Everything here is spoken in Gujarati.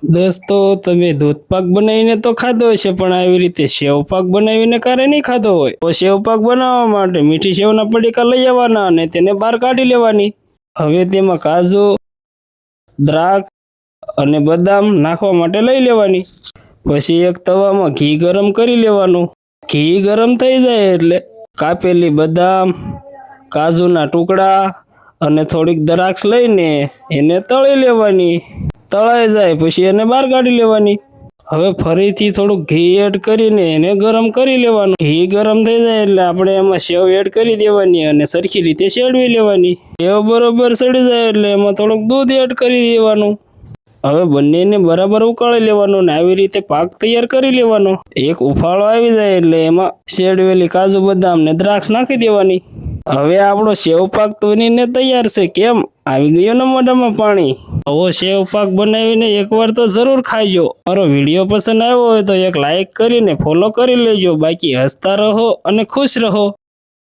દોસ્તો, તમે દૂધ પાક બનાવીને તો ખાધો હશે, પણ આવી રીતે સેવ પાક બનાવીને ક્યારે નહીં ખાધો હોય. તો સેવ પાક બનાવવા માટે મીઠી સેવના પડીકા લઈ આવવાના અને તેને બહાર કાઢી લેવાની. હવે તેમાં કાજુ, દ્રાક્ષ અને બદામ નાખવા માટે લઈ લેવાની. પછી એક તવામાં ઘી ગરમ કરી લેવાનું. ઘી ગરમ થઈ જાય એટલે કાપેલી બદામ, કાજુના ટુકડા અને થોડીક દ્રાક્ષ લઈને એને તળી લેવાની. તળાઈ જાય પછી એને બહાર કાઢી લેવાની. હવે ફરીથી થોડુંક ઘી એડ કરીને એને ગરમ કરી લેવાનું. ઘી ગરમ થઈ જાય એટલે આપણે એમાં સેવ એડ કરી દેવાની અને સરખી રીતે શેડવી લેવાની. સેવ બરોબર સડી જાય એટલે એમાં થોડુંક દૂધ એડ કરી દેવાનું. હવે બંનેને બરાબર ઉકાળી લેવાનું ને આવી રીતે પાક તૈયાર કરી લેવાનો. એક ઉફાળો આવી જાય એટલે એમાં શેડવેલી કાજુ બદામ ને દ્રાક્ષ નાખી દેવાની. હવે આપણો સેવ પાક બનીને તૈયાર છે. કેમ આવી ગયો ને મોઢામાં પાણી? આવો સેવ પાક બનાવીને એકવાર તો જરૂર ખાજો. મારો વિડીયો પસંદ આવ્યો હોય તો એક લાઈક કરીને ફોલો કરી લેજો. બાકી હસતા રહો અને ખુશ રહો.